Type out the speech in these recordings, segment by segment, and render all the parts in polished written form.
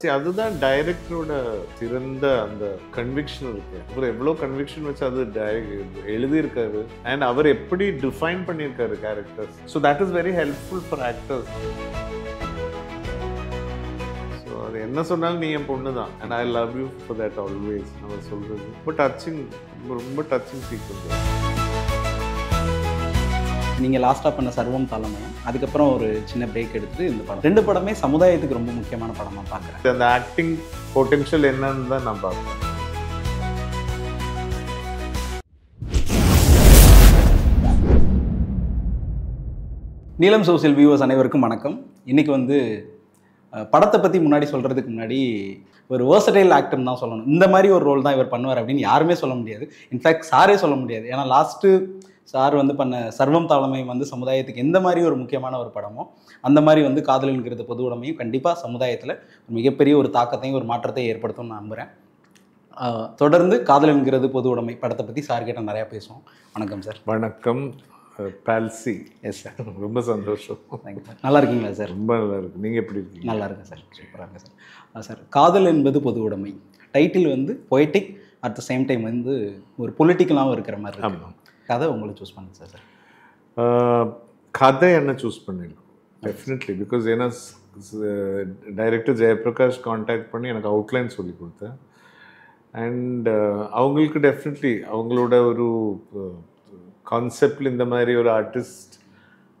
அதுதான் டைரக்டரோட சிறந்த அந்த கன்விக்ஷன் இருக்கு. அவர் எவ்வளோ கன்விக்ஷன் வச்சு அது எழுதியிருக்காரு அண்ட் அவர் எப்படி டிஃபைன் பண்ணியிருக்காரு characters. So that is very helpful for actors. So அது என்ன சொன்னாலும் நீ என் பொண்ணு தான் and I love you for that always நம்ம சொல்றது ரொம்ப டச்சிங், ரொம்ப டச்சிங் சீக்வன்ஸ். நீங்கள் லாஸ்ட்டாக பண்ண சர்வம் தாளமயம், அதுக்கப்புறம் ஒரு சின்ன பிரேக் எடுத்து இந்த படம், ரெண்டு படமே சமுதாயத்துக்கு ரொம்ப முக்கியமான படமாக பார்க்குறேன். அந்த ஆக்டிங் பொட்டென்ஷியல் என்னன்னு தான் நான் பார்க்குறேன். நீலம் சோசியல் வியூவர்ஸ் அனைவருக்கும் வணக்கம். இன்றைக்கி படத்தை பற்றி முன்னாடி சொல்கிறதுக்கு முன்னாடி ஒரு வேர்சடைல் ஆக்டர்னு தான் சொல்லணும். இந்த மாதிரி ஒரு ரோல் தான் இவர் பண்ணுவார் அப்படின்னு யாருமே சொல்ல முடியாது. இன்ஃபேக்ட் சாரே சொல்ல முடியாது. ஏன்னா லாஸ்ட்டு சார் பண்ண சர்வம் தாளமயம் சமுதாயத்துக்கு எந்த மாதிரி ஒரு முக்கியமான ஒரு படமோ அந்த மாதிரி காதல் என்கிறது பொது உடைமையும் கண்டிப்பாக சமுதாயத்தில் மிகப்பெரிய ஒரு தாக்கத்தையும் ஒரு மாற்றத்தை ஏற்படுத்தும்னு நான் நம்புகிறேன். தொடர்ந்து காதல் என்கிறது பொது உடைமை படத்தை பற்றி சார் கிட்ட நிறையா பேசுவோம். வணக்கம் சார். வணக்கம் பால்சி. எஸ் சார், ரொம்ப சந்தோஷம். Thank you sir. நல்லா இருக்கீங்களா சார்? ரொம்ப நல்லா இருக்கு. நீங்கள் எப்படி இருக்கீங்க? நல்லா இருக்கேன் சார், சூப்பராக இருக்கேன் சார். சார், காதல் என்பது பொது உடைமை title poetic, at the same time ஒரு பொலிட்டிக்கலாகவும் இருக்கிற மாதிரி இருக்கு. ஆமாம். கதை உங்களை சூஸ் பண்ணுங்க சார். கதை என்ன சூஸ் பண்ணியிருக்கோம் டெஃபினெட்லி பிகாஸ் ஏன்னா டைரக்டர் ஜெயபிரகாஷ் கான்டாக்ட் பண்ணி எனக்கு அவுட்லைன் சொல்லி கொடுத்தேன். அண்ட் அவங்களுக்கு டெஃபினெட்லி அவங்களோட ஒரு கான்செப்டில் இந்த மாதிரி ஒரு ஆர்டிஸ்ட்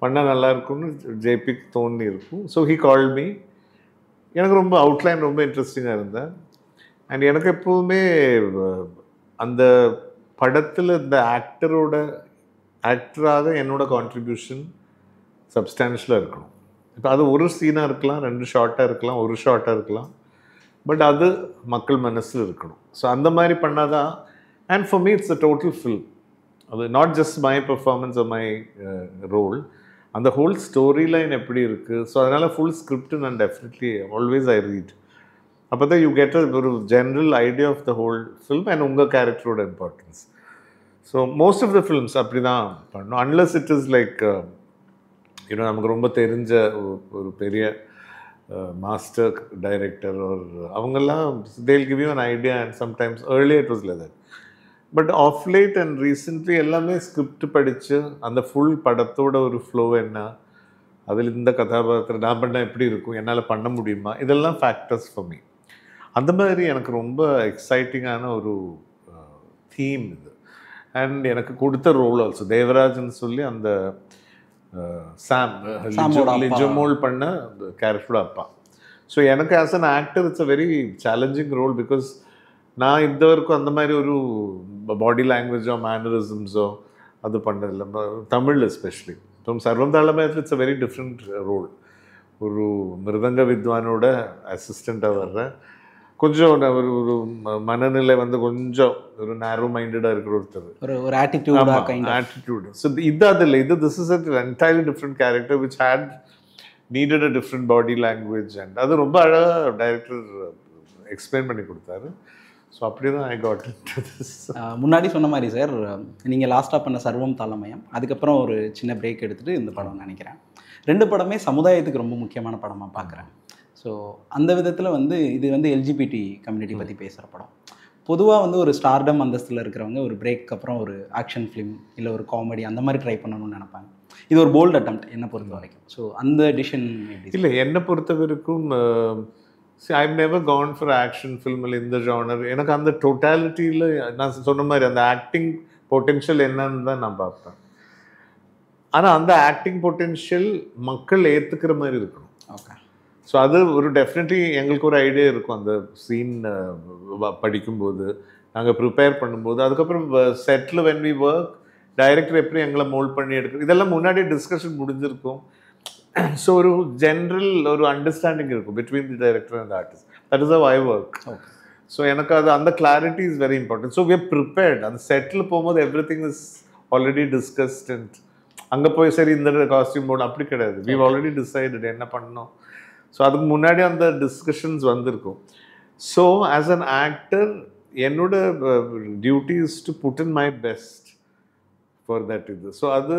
பண்ணால் நல்லாயிருக்கும்னு ஜேபிக்கு தோணி இருக்கும். So he call me. எனக்கு ரொம்ப அவுட்லைன் ரொம்ப இன்ட்ரெஸ்டிங்காக இருந்தேன். அண்ட் எனக்கு எப்போதுமே அந்த படத்தில் இந்த ஆக்டராக என்னோட கான்ட்ரிபியூஷன் சப்ஸ்டான்ஷியலாக இருக்கணும். இப்போ அது ஒரு சீனாக இருக்கலாம், 2 ஷார்ட்டாக இருக்கலாம், ஒரு ஷார்ட்டாக இருக்கலாம், பட் அது மக்கள் மனசில் இருக்கணும். ஸோ அந்த மாதிரி பண்ணால் தான். And for me it's a total film. அது not just my performance or my role, அந்த ஹோல் ஸ்டோரி லைன் எப்படி இருக்குது. ஸோ அதனால் ஃபுல் ஸ்கிரிப்ட் நான் டெஃபினெட்லி ஆல்வேஸ் ஐ ரீட். அப்போ தான் யூ கெட் ஒரு general idea of the whole film and உங்கள் கேரக்டரோட importance. So most of the films அப்படி தான் பண்ணணும். Unless it is like you know நமக்கு ரொம்ப தெரிஞ்ச ஒரு பெரிய மாஸ்டர் டைரக்டர் ஒரு அவங்கெல்லாம் they'll give you an idea and sometimes earlier it was like that. But of late and recently எல்லாமே ஸ்கிரிப்ட் படித்து அந்த ஃபுல் படத்தோட ஒரு ஃப்ளோ என்ன, அதில் இந்த கதாபாத்திரம் நான் பண்ணால் எப்படி இருக்கும், என்னால் பண்ண முடியுமா, இதெல்லாம் ஃபேக்டர்ஸ் ஃபார் மீ. அந்த மாதிரி எனக்கு ரொம்ப எக்ஸைட்டிங்கான ஒரு தீம் இது. அண்ட் எனக்கு கொடுத்த ரோல் ஆல்சோ தேவராஜன் சொல்லி அந்த சாம் லிஜமோல் பண்ண கேரக்டரோட அப்பா. ஸோ எனக்கு as an actor it's a very challenging role because நான் இந்த வரைக்கும் அந்த மாதிரி ஒரு பாடி லாங்குவேஜோ மேனரிசம்ஸோ அது பண்ணதில்லை, தமிழ் எஸ்பெஷலி. இப்போ சர்வம் தாளமயத்தில் it's a very different role. ஒரு மிருதங்க வித்வானோட அசிஸ்டண்ட்டாக வர்றேன். கொஞ்சம் ஒரு மனநிலை கொஞ்சம் ஒரு நேரோ மைண்டடாக இருக்கிற ஒருத்தர் ஆட்டிடியூட். ஸோ இது அது இல்லை, இது this is a entirely different character which had needed a different body language. And அது ரொம்ப அழகாக டைரக்டர் எக்ஸ்பிளைன் பண்ணி கொடுத்தாரு. ஸோ அப்படி தான் ஐ காட் இன்டு திஸ். முன்னாடி சொன்ன மாதிரி சார், நீங்கள் லாஸ்ட்டாக பண்ண சர்வம் தாளமயம், அதுக்கப்புறம் ஒரு சின்ன பிரேக் எடுத்துகிட்டு இந்த படம் நினைக்கிறேன். ரெண்டு படமே சமுதாயத்துக்கு ரொம்ப முக்கியமான படமாக பார்க்குறேன். ஸோ அந்த விதத்தில் இது எல்ஜிபிடி கம்யூனிட்டி பற்றி பேசுகிற படம். பொதுவாக ஒரு ஸ்டார்டம் அந்தஸ்தில் இருக்கிறவங்க ஒரு பிரேக் அப்புறம் ஒரு ஆக்ஷன் ஃபிலிம் இல்லை ஒரு காமெடி அந்த மாதிரி ட்ரை பண்ணணும்னு நினைப்பாங்க. இது ஒரு போல்ட் அட்டெம்ப்ட் என்னை பொறுத்த வரைக்கும். ஸோ அந்த டிசிஷன் இல்லை, என்னை பொறுத்த வரைக்கும் I've never gone for action ஃபில்மில் இந்த ஜானர். எனக்கு அந்த டோட்டாலிட்டியில் நான் சொன்ன மாதிரி அந்த ஆக்டிங் பொட்டென்ஷியல் என்னன்னு தான் நான் பார்ப்பேன். ஆனால் அந்த ஆக்டிங் பொட்டென்ஷியல் மக்கள் ஏற்றுக்கிற மாதிரி இருக்கணும். ஓகே. ஸோ அது ஒரு டெஃபினெட்லி எங்களுக்கு ஒரு ஐடியா இருக்கும் அந்த சீன் படிக்கும்போது, நாங்கள் ப்ரிப்பேர் பண்ணும்போது. அதுக்கப்புறம் செட்டில் வென் வி ஒர்க் டைரக்டர் எப்படி எங்களை மோல்ட் பண்ணி எடுக்கணும், இதெல்லாம் முன்னாடியே டிஸ்கஷன் முடிஞ்சிருக்கும். ஸோ ஒரு ஜென்ரல் ஒரு அண்டர்ஸ்டாண்டிங் இருக்கும் between the director and artist. That is how I work. So எனக்கு அது அந்த clarity is very important. So we are prepared. அந்த செட்டில் போகும்போது everything is already discussed. And அங்கே போய் சரி இந்த காஸ்டியூம் போடணும் அப்படி கிடையாது. வி ஆல்ரெடி டிசைடட் என்ன பண்ணணும். ஸோ அதுக்கு முன்னாடி அந்த டிஸ்கஷன்ஸ் வந்திருக்கும். ஸோ ஆஸ் அன் ஆக்டர் என்னோட duty is to put in my best for that இது. ஸோ அது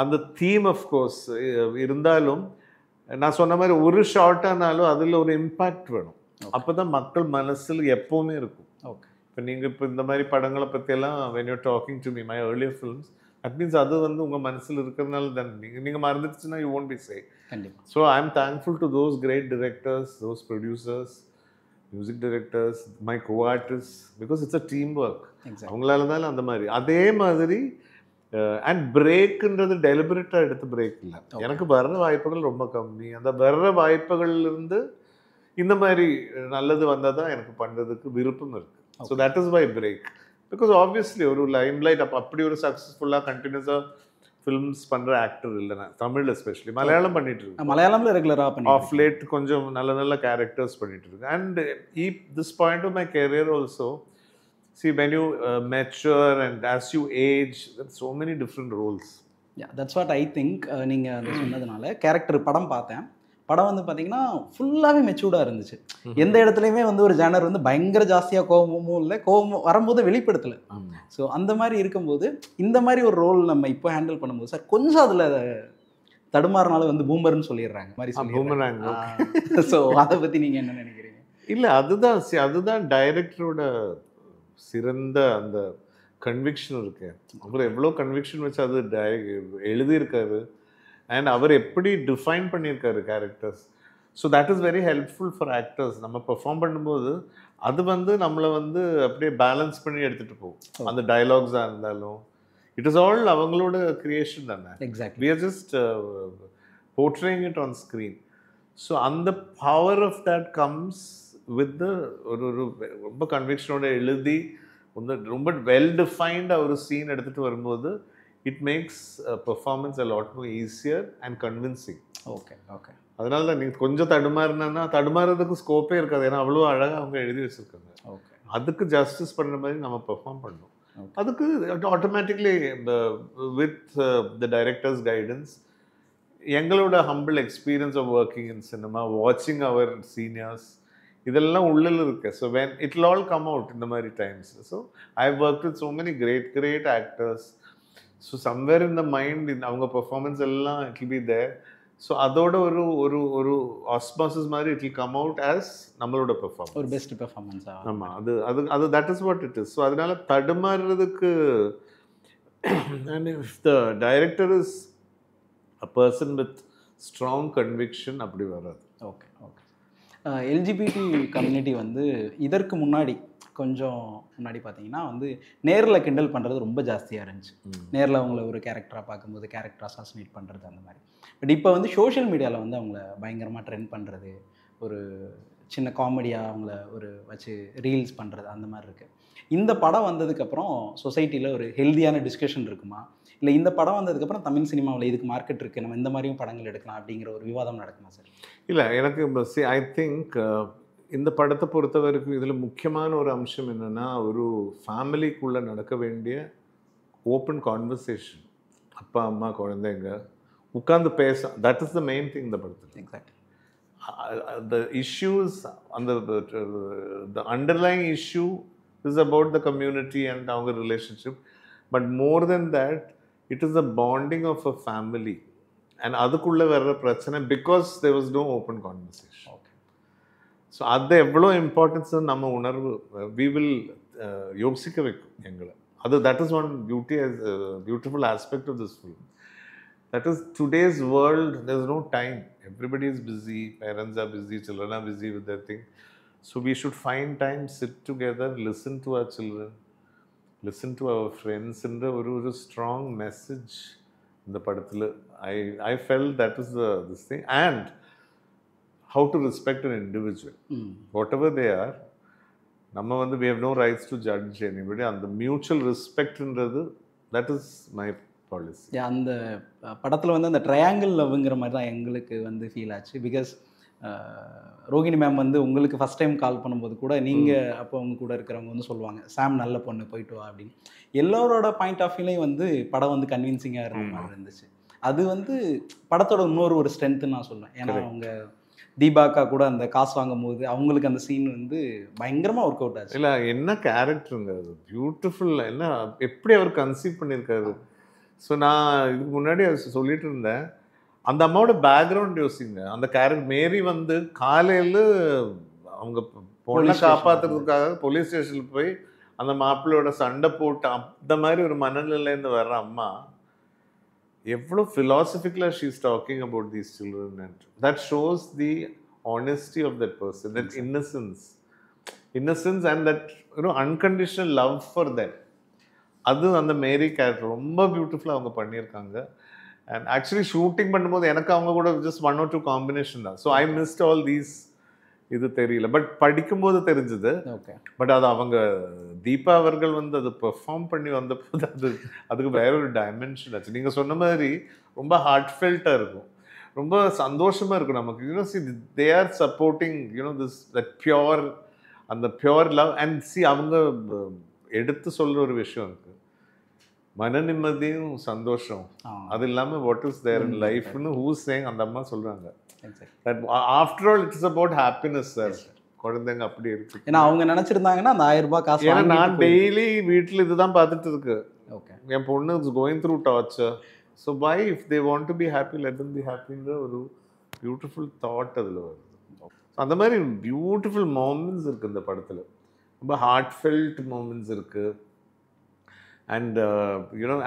அந்த தீம் ஆஃப்கோர்ஸ் இருந்தாலும் நான் சொன்ன மாதிரி ஒரு ஷார்ட்டானாலும் அதில் ஒரு இம்பேக்ட் வேணும். அப்போ தான் மக்கள் மனசில் எப்போவுமே இருக்கும். ஓகே. இப்போ நீங்கள் இப்போ இந்த மாதிரி படங்களை பற்றியெல்லாம் when you're talking to me my earlier films, that means அது வந்து உங்கள் மனசில் இருக்கிறதுனால தான் நீங்கள் மறந்துடுச்சுன்னா you won't be safe. கண்டிப்பாக. So I'm thankful to those great directors, those producers, music directors, my co-artists, because it's a teamwork. அவங்களால தான் அந்த மாதிரி. அதே மாதிரி அண்ட் பிரேக்குன்றது டெலிபரேட்டாக எடுத்து பிரேக் இல்லை. எனக்கு வர்ற வாய்ப்புகள் ரொம்ப கம்மி. அந்த வர்ற வாய்ப்புகள்லேருந்து இந்த மாதிரி நல்லது வந்தால் தான் எனக்கு பண்ணுறதுக்கு விருப்பம் இருக்குது. So that is my break. Because obviously ஒரு லைம்லைட் அப்படி ஒரு சக்ஸஸ்ஃபுல்லாக கண்டினியூஸாக ஃபிலிம்ஸ் பண்ணுற ஆக்டர் இல்லை நான். தமிழ் எஸ்பெஷலி. மலையாளம் பண்ணிட்டு இருக்கேன். மலையாளம்ல ரெகுலராக பண்ணி ஆஃப் லேட் கொஞ்சம் நல்ல நல்ல கேரக்டர்ஸ் பண்ணிட்டு இருக்கேன். And this point of my career also, see when you mature and as you age, there's so many different roles. Yeah, that's what I think. நீங்கள் அதை சொன்னதுனால கேரக்டர் படம் பார்த்தேன். படம் வந்து பார்த்தீங்கன்னா ஃபுல்லாகவே மெச்சூர்டாக இருந்துச்சு. எந்த இடத்துலையுமே வந்து ஒரு ஜானர் வந்து பயங்கர ஜாஸ்தியாக கோபமும் இல்லை, கோபம் வரும்போது வெளிப்படுத்தலை. ஸோ அந்த மாதிரி இருக்கும்போது இந்த மாதிரி ஒரு ரோல் நம்ம இப்போ ஹேண்டில் பண்ணும்போது சார் கொஞ்சம் அதில் தடுமாறினாலும் வந்து பூமர்னு சொல்லிடுறாங்க மாதிரி சொல்லிடுறாங்க. ஸோ அதை பற்றி நீங்கள் என்ன நினைக்கிறீங்க? இல்லை அதுதான் டைரக்டரோட சிறந்த அந்த கன்விக்ஷன் இருக்கு. அவர் எவ்வளோ கன்விக்ஷன் வச்சு அது எழுதியிருக்காரு. அண்ட் அவர் எப்படி டிஃபைன் பண்ணியிருக்காரு characters. So that is very helpful for actors. நம்ம பெர்ஃபார்ம் பண்ணும்போது அது வந்து நம்மளை வந்து அப்படியே பேலன்ஸ் பண்ணி எடுத்துகிட்டு போகும். அந்த டயலாக்ஸாக இருந்தாலும் இட் இஸ் ஆல் அவங்களோட கிரியேஷன் தானே. Exactly. We are just portraying it on screen. So அந்த power of that comes with ஒரு ரொம்ப கன்விக்ஷனோட எழுதி ரொம்ப வெல் டிஃபைன்ட் ஒரு சீன் எடுத்துகிட்டு வரும்போது it makes performance a lot more easier and convincing. Okay okay. அதனால தான் நீங்கள் கொஞ்சம் தடுமாறுறதுக்கு ஸ்கோப்பே இருக்காது. ஏன்னா அவ்வளோ அழகாக அவங்க எழுதி வச்சுருக்காங்க. ஓகே. அதுக்கு ஜஸ்டிஸ் பண்ணுற மாதிரி நம்ம பெர்ஃபார்ம் பண்ணணும். அதுக்கு automatically with the directors guidance, எங்களோட humble experience of working in cinema, வாட்சிங் அவர் சீனியர்ஸ், இதெல்லாம் உள்ளில் இருக்கு. So when it will all come out இந்த மாதிரி times. So I work with so many great actors. So somewhere in the mind அவங்க performance எல்லாம் it will be there. So அதோட ஒரு ஆஸ்மாசிஸ் மாதிரி it will come out as நம்மளோட performance, ஒரு best பெர்ஃபார்மன்ஸா. ஆமாம், அது that is what it is. So அதனால தடுமாறுறதுக்கு and if the director is a person with strong conviction அப்படி வராது. Okay okay. எல்ஜிபிடி கம்யூனிட்டி வந்து இதற்கு முன்னாடி கொஞ்சம் முன்னாடி பார்த்தீங்கன்னா வந்து நேரில் கிண்டல் பண்ணுறது ரொம்ப ஜாஸ்தியாக இருந்துச்சு. நேரில் அவங்கள ஒரு கேரக்டராக பார்க்கும்போது கேரக்டர் அசாசினேட் பண்ணுறது அந்த மாதிரி. பட் இப்போ வந்து சோஷியல் மீடியாவில் வந்து அவங்கள பயங்கரமாக ட்ரெண்ட் பண்ணுறது, ஒரு சின்ன காமெடியாக அவங்கள ஒரு வச்சு ரீல்ஸ் பண்ணுறது அந்த மாதிரி இருக்குது. இந்த படம் வந்ததுக்கப்புறம் சொசைட்டியில் ஒரு ஹெல்தியான டிஸ்கஷன் இருக்குமா, இல்லை இந்த படம் வந்ததுக்கப்புறம் தமிழ் சினிமாவில் இதுக்கு மார்க்கெட் இருக்குது, நம்ம இந்த மாதிரியும் படங்கள் எடுக்கலாம் அப்படிங்கிற ஒரு விவாதம் நடக்குமா சார்? இல்லை, எனக்கு ஐ திங்க் இந்த படத்தை பொறுத்த வரைக்கும் இதில் முக்கியமான ஒரு அம்சம் என்னென்னா, ஒரு ஃபேமிலிக்குள்ளே நடக்க வேண்டிய ஓப்பன் கான்வர்சேஷன். அப்பா அம்மா குழந்தைங்க உட்காந்து பேச, that is the main thing இந்த படத்தில். Exactly. the issues and the underlying issue is about the community and our relationship, but more than that it is the bonding of a family and adukulla vera prachana because there was no open conversation. Okay. So adha evlo importance nama unarvu we will yosika vekkum engala adu. That is one beauty as beautiful aspect of this film. That is, today's world, there's no time. Everybody is busy, parents are busy, children are busy with their thing. So we should find time, sit together, listen to our children, listen to our friends, and a strong message in the padathil. I felt that was this thing. And how to respect an individual. Whatever they are, we have no rights to judge anybody. And the mutual respect, that is my policy. அந்த படத்தில் வந்து அந்த triangle லவ்ங்கிற மாதிரி தான் எங்களுக்கு வந்து feel ஆச்சு. Because Rohini ma'am வந்து உங்களுக்கு ஃபஸ்ட் டைம் கால் பண்ணும்போது கூட நீங்கள் அப்போ அவங்க கூட இருக்கிறவங்க வந்து சொல்லுவாங்க, சாம் நல்ல பொண்ணு போயிட்டு வா அப்படின்னு. எல்லோரோட பாயிண்ட் ஆஃப் வியூலையும் வந்து படம் வந்து கன்வின்சிங்காக இருந்த மாதிரி இருந்துச்சு. அது வந்து படத்தோட ஒரு ஸ்ட்ரென்த்துன்னு நான் சொல்லுவேன். ஏன்னா அவங்க தீபாக்கா கூட அந்த காசு வாங்கும் போது அவங்களுக்கு அந்த சீன் வந்து பயங்கரமாக ஒர்க் அவுட் ஆச்சு. இல்லை, என்ன கேரக்டருங்க அது, பியூட்டிஃபுல். என்ன எப்படி அவர் கன்சீவ் பண்ணியிருக்காரு. ஸோ நான் இதுக்கு முன்னாடி சொல்லிட்டு இருந்தேன், அந்த அம்மாவோட பேக்ரவுண்ட் யோசிங்க. அந்த கேரக்டர் மேரி வந்து காலையில் அவங்க பொண்ணை காப்பாற்றுறதுக்காக போலீஸ் ஸ்டேஷனுக்கு போய் அந்த மாப்பிள்ளையோட சண்டை போட்டு அந்த மாதிரி ஒரு மனநிலையிலேருந்து வர்ற அம்மா எவ்வளோ ஃபிலாசபிக்கலாக she is talking about these children and that shows the honesty of that person, that innocence and that unconditional love for them. அது அந்த மேரி கேரக்டர் ரொம்ப பியூட்டிஃபுல்லாக அவங்க பண்ணியிருக்காங்க. அண்ட் ஆக்சுவலி ஷூட்டிங் பண்ணும்போது எனக்கு அவங்க கூட ஜஸ்ட் 1 or 2 காம்பினேஷன் தான். So I missed all these. இது தெரியல, பட் படிக்கும்போது தெரிஞ்சது. ஓகே, பட் அது அவங்க தீபா அவர்கள் வந்து அது பெர்ஃபார்ம் பண்ணி வந்தபோது அதுக்கு வேற ஒரு டைமென்ஷன் ஆச்சு. நீங்கள் சொன்ன மாதிரி ரொம்ப ஹார்ட்ஃபெல்ட்டாக இருக்கும், ரொம்ப சந்தோஷமாக இருக்கும் நமக்கு. C they are supporting that pure, அந்த பியோர் லவ். அண்ட் சி அவங்க எடுத்து சொல்கிற ஒரு விஷயம் இருக்குது, மன நிம்மதியும் சந்தோஷம். அது இல்லாமல் வாட் இஸ் தேர் இன் லைஃப்னு ஹூஸ் சேயிங் அந்த அம்மா சொல்கிறாங்க. After all it's about happiness sir. குழந்தைங்க அப்படி இருக்கு. ஏன்னா அவங்க நினச்சிருந்தாங்கன்னா அந்த 1000 ரூபாய் காசு. ஏன்னா நான் டெய்லி வீட்டில் இதுதான் பார்த்துட்டு இருக்கு. ஓகே, என் பொண்ணு is going through torture. So by if they want to be happy let them be ஹாப்பிங்கிற ஒரு பியூட்டிஃபுல் தாட் அதில் வருது. அந்த மாதிரி பியூட்டிஃபுல் மூமெண்ட்ஸ் இருக்குது இந்த படத்தில், ரொம்ப ஹார்ட்ஃபெல்ட் மூமெண்ட்ஸ் இருக்குது. And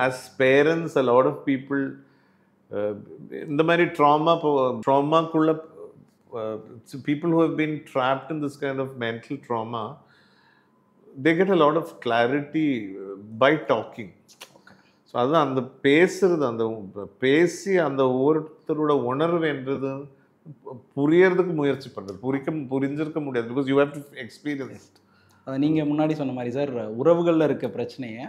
as parents a lot of people இந்த மாதிரி ட்ராமாக்குள்ள people who have been trapped in this kind of mental trauma, they get a lot of clarity by talking. So அதுதான் அந்த பேசுறது, அந்த பேசி அந்த ஒவ்வொருத்தரோட உணர்வு என்றது புரியறதுக்கு முயற்சி பண்ணுறது. புரிஞ்சிருக்க முடியாது, because you have to experience. அதை நீங்கள் முன்னாடி சொன்ன மாதிரி சார், உறவுகளில் இருக்க பிரச்சனையை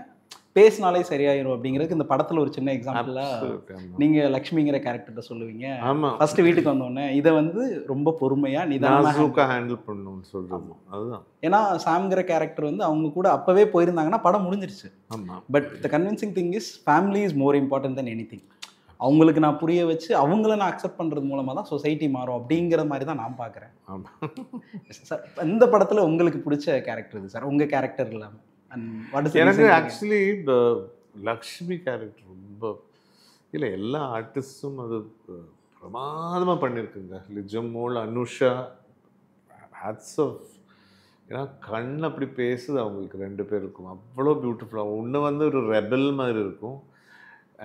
பேசினாலே சரியாயிரும் அப்படிங்கிறதுக்கு இந்த படத்தில் ஒரு சின்ன எக்ஸாம்பிளாக நீங்கள் லக்ஷ்மிங்கிற கேரக்டர்கிட்ட சொல்லுவீங்க. ஆமாம், ஃபர்ஸ்ட் வீட்டுக்கு வந்தோடனே இதை வந்து ரொம்ப பொறுமையாக நிதானமாக ஹேண்டில் பண்ணணும்னு சொல்கிறது. அதுதான், ஏன்னா சாம்ங்கிற கேரக்டர் வந்து அவங்க கூட அப்போவே போயிருந்தாங்கன்னா படம் முடிஞ்சிருச்சு. ஆமாம், but the convincing thing is family is more important then any thing. அவங்களுக்கு நான் புரிய வச்சு அவங்கள நான் அக்செப்ட் பண்ணுறது மூலமாக தான் சொசைட்டி மாறும் அப்படிங்கிற மாதிரி தான் நான் பார்க்குறேன். ஆமாம் சார், இந்த படத்தில் உங்களுக்கு பிடிச்ச கேரக்டர் இது சார், உங்கள் கேரக்டர் இல்லாமல்? எனக்கு ஆக்சுவலி லக்ஷ்மி கேரக்டர் ரொம்ப இல்லை, எல்லா ஆர்டிஸ்டும் அது பிரமாதமாக பண்ணியிருக்குங்க. Lijomol, Anusha, hats off. ஏன்னா கண் அப்படி பேசுது அவங்களுக்கு 2 பேருக்கும், அவ்வளோ பியூட்டிஃபுல்லாக. ஒன்று வந்து ஒரு ரெபல் மாதிரி இருக்கும்,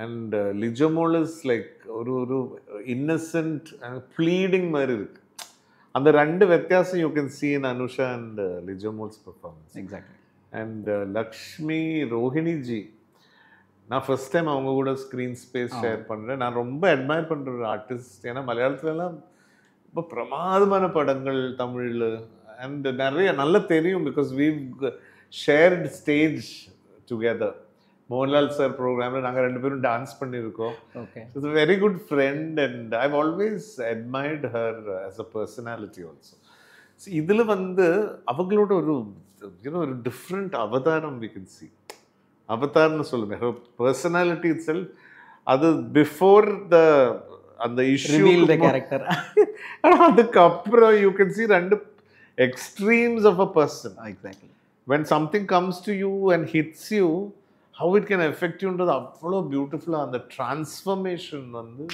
அண்ட் லிஜமோல் இஸ் லைக் ஒரு இன்னசென்ட் ப்ளீடிங் மாதிரி இருக்கு. அந்த 2 வித்தியாசம் you can see in Anusha and Lijamol's performance. Exactly. And Lakshmi, Rohini ji, நான் ஃபர்ஸ்ட் டைம் அவங்க கூட ஸ்க்ரீன் ஸ்பேஸ் ஷேர் பண்ணுறேன். நான் ரொம்ப அட்மையர் பண்ணுற ஒரு ஆர்டிஸ்ட். ஏன்னா மலையாளத்துலலாம் ரொம்ப பிரமாதமான படங்கள் தமிழில் அண்ட் நிறைய நல்லா தெரியும், because we've shared stage together. Mohanlal sir ப்ரோக்ராமில் நாங்கள் 2 பேரும் டான்ஸ் பண்ணியிருக்கோம். Okay, it's a very good friend and I've always admired her as a personality also. So இதில் வந்து அவங்களோட ஒரு டிஃப்ரெண்ட் அவதாரம் we can see. அவதார்னு சொல்லுங்க, பர்சனாலிட்டி இட் செல்ஃப். அது பிஃபோர் அந்த இஷ்யூ கேரக்டர், அதுக்கப்புறம் you can see 2 extremes of a person. Exactly. when something comes to you and hits you, how it can affect you ன்றது அவ்வளோ பியூட்டிஃபுல்லாக அந்த transformation வந்து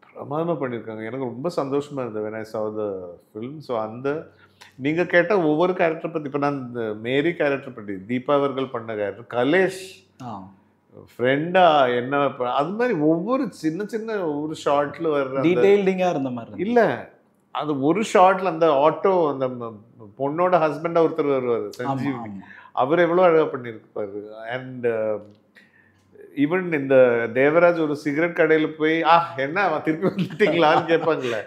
பிரமாதமாக பண்ணியிருக்காங்க. எனக்கு ரொம்ப சந்தோஷமாக இருந்தது when I saw the film. So அந்த நீங்கள் கேட்ட ஒவ்வொரு கேரக்டர் பற்றி, இப்போ நான் இந்த மேரி கேரக்டர் பற்றி, தீபா அவர்கள் பண்ண கேரக்டர், கலேஷ் ஃப்ரெண்டா என்ன, அது மாதிரி ஒவ்வொரு சின்ன ஒவ்வொரு ஷார்ட்ல வர்ற டீடைல்டிங்காக இருந்த மாதிரி இல்லை. அது ஒரு ஷார்ட்ல அந்த ஆட்டோ, அந்த பொண்ணோட ஹஸ்பண்டா ஒருத்தர் வருவார் சஞ்சீவ், அவர் எவ்வளோ அழகாக பண்ணியிருப்பாரு. அண்ட் ஈவன் இந்த தேவராஜ் ஒரு சிகரெட் கடையில் போய் என்ன திருப்பி வந்துட்டீங்களான்னு கேட்பாங்கல்ல,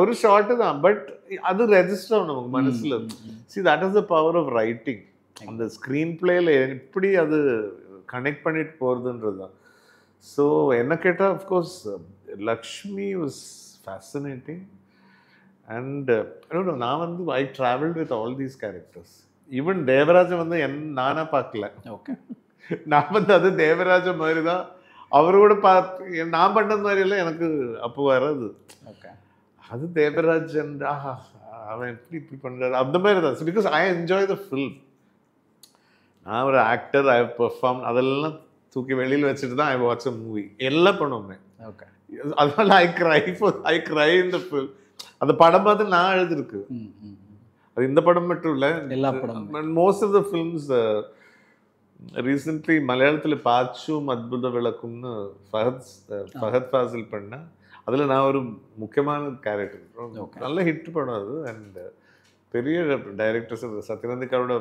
ஒரு ஷார்ட்டு தான், பட் அது ரெஜிஸ்டர் ஆகும் நமக்கு மனசுல. See that is the power of writing. அந்த ஸ்க்ரீன் பிளேயில் எப்படி அது கனெக்ட் பண்ணிட்டு போகிறதுன்றது தான். ஸோ என்ன கேட்டால் of course Lakshmi was fascinating. And நான் வந்து I travelled with all these characters. Even Devarajan வந்து நானாக பார்க்கல. ஓகே, நான் வந்து அது தேவராஜ மாதிரி தான் அவரோட பார்த்து நான் பண்ணது மாதிரியெல்லாம் எனக்கு அப்போ வராது. ஓகே, அது தேவராஜன் அவன் இப்படி பண்ணுறாரு அந்த மாதிரி தான். Because I enjoy the film. நான் ஒரு ஆக்டர், ஐ பெர்ஃபார்ம், அதெல்லாம் தூக்கி வெளியில் வச்சுட்டு தான் ஐ வாட்ச் அ மூவி. எல்லாம் பண்ணுவோமே. ஓகே, அதனால ஐ கிரை இந்த ஃபில். அந்த படம் பார்த்து நான் எழுதிருக்கு. அது இந்த படம் மட்டும் இல்லை, எல்லா படமும். Most of the films. Recently மலையாளத்தில் பாச்சும் அத்புத விளக்கும்னு ஃபஹத் ஃபாசில் பண்ணேன். அதில் நான் ஒரு முக்கியமான கேரக்டர். நல்ல ஹிட் படம் அது. அண்ட் பெரிய டைரக்டர்ஸ், சத்யநந்திகாரோட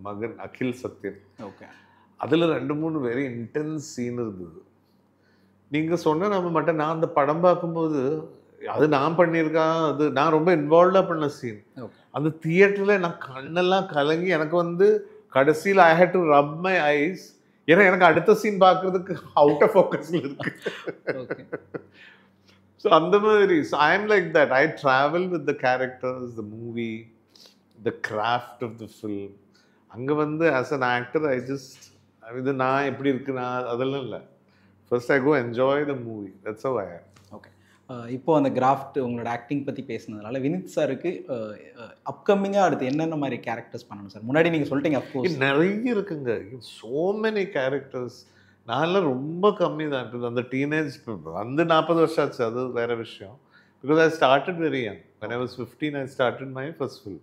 மகன் அகில் சத்யன். ஓகே. அதில் 2-3 வெரி இன்டென்ஸ் சீன் இருந்தது. நீங்கள் சொன்ன நம்ம மட்டும் நான் அந்த படம் பார்க்கும்போது அது நான் பண்ணியிருக்கேன், அது நான் ரொம்ப இன்வால்வ்டாக பண்ண சீன். அந்த தியேட்டரில் நான் கண்ணெல்லாம் கலங்கி எனக்கு வந்து கடைசியில் I hate to rub my eyes. ஏன்னா எனக்கு அடுத்த சீன் பார்க்கறதுக்கு அவுட் ஆஃப் ஃபோக்கஸில் இருக்கு. ஸோ அந்த மாதிரி I am like that. I travel with the characters, the movie, the craft of the film. அங்கே வந்து as an actor I just இது நான் எப்படி இருக்கு நான் அதெல்லாம் இல்லை. First I go enjoy the movie. That's how I am. Okay. இப்போ அந்த கிராஃப்ட் உங்களோட ஆக்டிங் பற்றி பேசுனதுனால வினித் சாருக்கு அப்கமிங்காக அடுத்து என்னென்ன மாதிரி கேரக்டர்ஸ் பண்ணணும் சார்? முன்னாடி நீங்கள் சொல்லிட்டீங்க அஃப்கோர்ஸ் நிறைய இருக்குங்க. So many characters. நான்லாம் ரொம்ப கம்மி தான். இப்போ அந்த டீனேஜ் வந்து 40 வருஷம் ஆச்சு, அது வேற விஷயம். Because I started very young. when I was 15 I started my first film.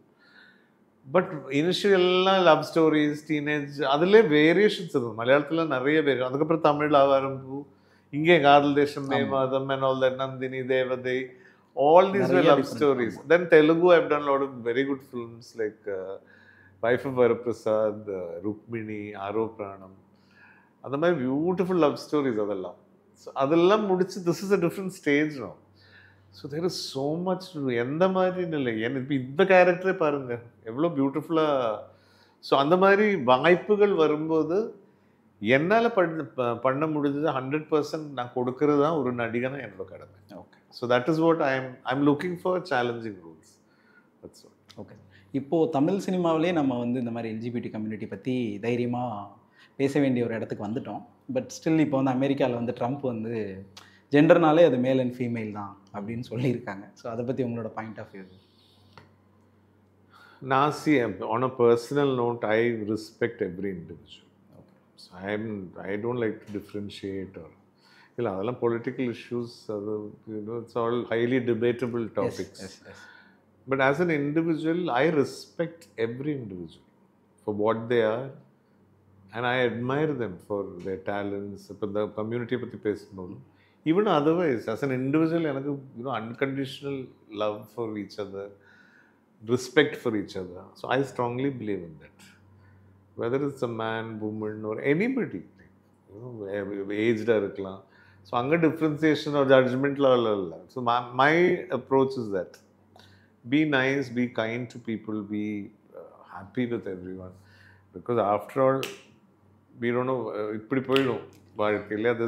But இனிஷியல்லாம் லவ் ஸ்டோரிஸ், டீனேஜ், அதுலேயே வேரியேஷன்ஸ் இருக்கும். மலையாளத்தில் நிறைய வேரியேஷன். அதுக்கப்புறம் தமிழ் ஆவாரம்பு, இங்கே காதல் தேசம், மே மாதம், and all that, நந்தினி, தேவதை, all these were love stories. Then Telugu I've done a lot of very good films like Wife of Varaprasad, Rukmini, Aro Pranam. அந்த மாதிரி பியூட்டிஃபுல் லவ் ஸ்டோரிஸ் அதெல்லாம். ஸோ அதெல்லாம் முடிச்சு this is a different stage no. So there is so much. எந்த மாதிரின்னு இல்லை, எனக்கு இப்போ இந்த கேரக்டரே பாருங்கள் எவ்வளோ பியூட்டிஃபுல்லாக. ஸோ அந்த மாதிரி வாய்ப்புகள் வரும்போது என்னால் பண்ண முடிஞ்சது 100% நான் கொடுக்கறது தான் ஒரு நடிகனா என்னோட கடமை. Okay. So that is what I am looking for challenging rules. That's what. Okay. இப்போது தமிழ் சினிமாவிலே நம்ம வந்து இந்த மாதிரி எல்ஜிபிடி கம்யூனிட்டி பற்றி தைரியமாக பேச வேண்டிய ஒரு இடத்துக்கு வந்துட்டோம். பட் ஸ்டில் இப்போ வந்து அமெரிக்காவில் வந்து ட்ரம்ப் வந்து ஜெண்டர்னாலே அது மேல் அண்ட் ஃபீமேல் தான் அப்படின்னு சொல்லியிருக்காங்க. ஸோ அதை பற்றி உங்களோட பாயிண்ட் ஆஃப் வியூ? நான் on a personal note, I respect every individual. Okay. So I don't like to differentiate or இல்லை அதெல்லாம் பொலிட்டிக்கல் இஷ்யூஸ், அது it's all highly debatable topics. But as an individual I respect every individual for what they are and I admire them for their talents. இப்போ இந்த கம்யூனிட்டியை பற்றி பேசும்போது even otherwise as an individual எனக்கு unconditional love for each other, respect for each other. So I strongly believe in that. Whether it's a man, woman or anybody, aged இருக்கலாம். So அங்கே differentiation or ஜட்ஜ்மெண்ட்லாம் இல்லை. So my approach is that be nice, be kind to people, be happy with everyone. Because after all, we don't know, இப்படி போயிடும் வாழ்க்கையில். அது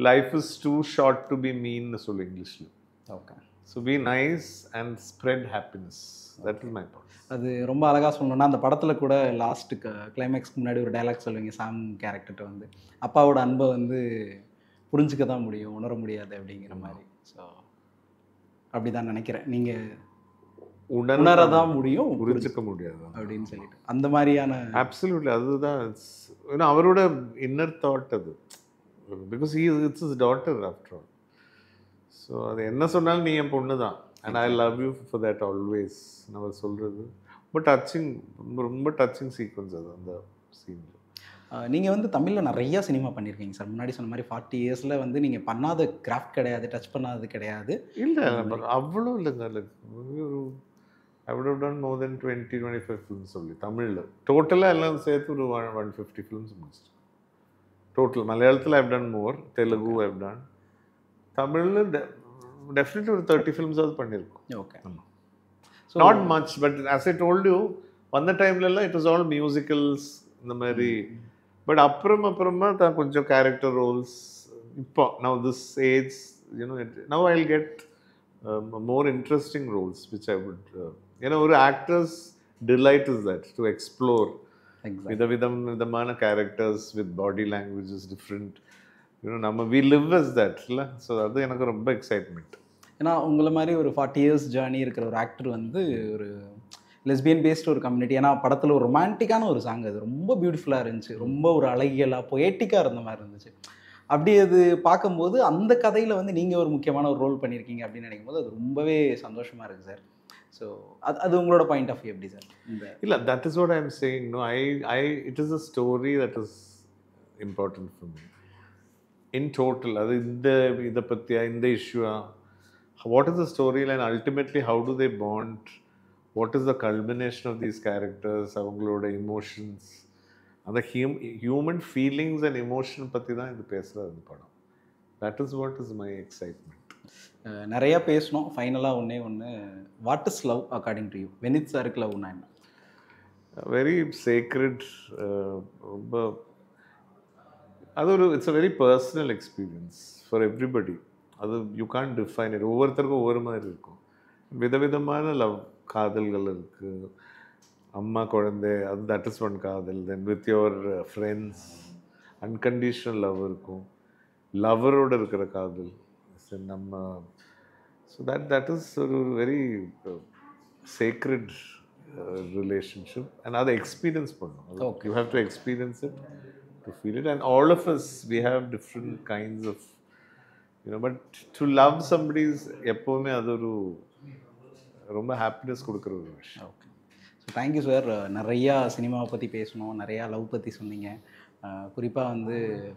life is too short to be மீன்னு சொல்லு இங்கிலீஷில். Okay. So be nice and spread happiness. That is my point. அது ரொம்ப அழகாக சொல்லணும்னா அந்த படத்தில் கூட லாஸ்ட்டுக்கு கிளைமேக்ஸ்க்கு முன்னாடி ஒரு டைலாக் சொல்லுவீங்க சாம் கேரக்டர்கிட்ட வந்து அப்பாவோட அன்பை வந்து புரிஞ்சுக்க தான் முடியும், உணர முடியாது அப்படிங்கிற மாதிரி. ஸோ அப்படி தான் நினைக்கிறேன். நீங்கள் உணரதான் முடியும், புரிஞ்சுக்க முடியாது அப்படின்னு சொல்லிட்டு அந்த மாதிரியான. அப்சல்யூட்லி. அதுதான் ஏன்னா அவரோட இன்னர் தாட் அது. Because it's is daughter after all. So அது என்ன சொன்னாலும் நீ என் பொண்ணு தான் and I love you for that always நம்ம சொல்கிறது. ரொம்ப டச்சிங், ரொம்ப டச்சிங் சீக்வன்ஸ் அது அந்த சீனில். நீங்கள் வந்து தமிழில் நிறையா சினிமா பண்ணியிருக்கீங்க சார். முன்னாடி சொன்ன மாதிரி 40 இயர்ஸில் வந்து நீங்கள் பண்ணாத கிராஃப்ட் கிடையாது, டச் பண்ணாதது கிடையாது. இல்லை அவ்வளோ இல்லைங்க. I would have done more than 20-25 films only தமிழில். டோட்டலாக எல்லாம் சேர்த்து ஒரு 150 films முடிச்சிட்டேன் டோட்டல். மலையாளத்தில் I've done more, Telugu I've done, தமிழில் டெஃபினெட்லி ஒரு 30 films ஆகுது பண்ணியிருக்கோம். Okay. Not much, but as I told you வந்த டைம்லலாம் இட் வாஸ் ஆல் மியூசிக்கல்ஸ் இந்த மாதிரி. பட் அப்புறமா தான் கொஞ்சம் கேரக்டர் ரோல்ஸ். இப்போ now this age, now I'll get more interesting roles which I would ஒரு actors delight is that to explore விதமான characters with body languages different. நம்ம வி லிவ் அஸ் தட் இல்லை. ஸோ அது எனக்கு ரொம்ப எக்ஸைட்மெண்ட். ஏன்னா உங்களை மாதிரி ஒரு 40 இயர்ஸ் ஜேர்னி இருக்கிற ஒரு ஆக்டர் வந்து ஒரு லெஸ்பியன் பேஸ்ட் ஒரு கம்யூனிட்டி. ஏன்னா படத்தில் ஒரு ரொமான்டிக்கான ஒரு சாங், அது ரொம்ப பியூட்டிஃபுல்லாக இருந்துச்சு, ரொம்ப ஒரு அழகியலாக பொயட்டிக்காக இருந்த மாதிரி இருந்துச்சு. அப்படி அது பார்க்கும்போது அந்த கதையில் வந்து நீங்கள் ஒரு முக்கியமான ஒரு ரோல் பண்ணியிருக்கீங்க அப்படின்னு நினைக்கும் போது அது ரொம்பவே சந்தோஷமாக இருக்குது சார். ஸோ அது உங்களோட பாயிண்ட் ஆஃப் வியூ எப்படி சார்? இல்லை, that is what I am saying. No, it is a story that is important for me in total. அது இதை பற்றியா, இந்த இஷ்யூவா, what is the story line, ultimately how do they bond, what is the culmination of these characters, அவங்களோட emotions, அந்த human feelings and emotion பற்றி தான் இது பேசுகிறது அந்த படம். That is what is my excitement. நிறையா பேசணும். ஃபைனலாக ஒன்று, what is love according to you? Vineeth சாருக்கு லவ்னா என்ன? Very sacred. ரொம்ப அது it's a very personal experience for everybody. அது யூ கான் டிஃபைன் இட். ஒவ்வொருத்தருக்கும் ஒவ்வொரு மாதிரி இருக்கும். விதவிதமான லவ் காதல்கள் இருக்குது. அம்மா குழந்தை, அது தட் இஸ் ஒன் காதல். Then with your friends unconditional love இருக்கும். லவரோடு இருக்கிற காதல் நம்ம. ஸோ தட் இஸ் ஒரு வெரி சேக்ரெட் ரிலேஷன்ஷிப். அண்ட் அதை எக்ஸ்பீரியன்ஸ் பண்ணணும். You have to experience it to feel it, and all of us, we have different kinds of, but to love somebody is எப்பவுமே அது ஒரு ரொம்ப ஹாப்பினஸ் கொடுக்குற ஒரு விஷயம். Okay, so thank you sir. நிறையா சினிமாவை பற்றி பேசணும், நிறையா லவ் பற்றி சொன்னீங்க. குறிப்பாக வந்து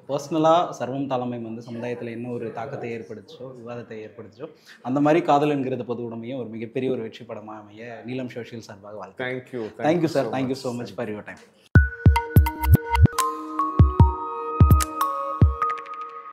பர்சனலாக சர்வம் தாளமை வந்து சமுதாயத்தில் என்ன ஒரு தாக்கத்தை ஏற்படுச்சோ, விவாதத்தை ஏற்படுச்சோ, அந்த மாதிரி காதல் என்கிறது பொது உடைமையும் ஒரு மிகப்பெரிய ஒரு வெற்றி படமாக அமைய நீலம் சோஷியல் சார்பாக வாழ்த்து. Thank you thank you sir. Thank you so much for your time.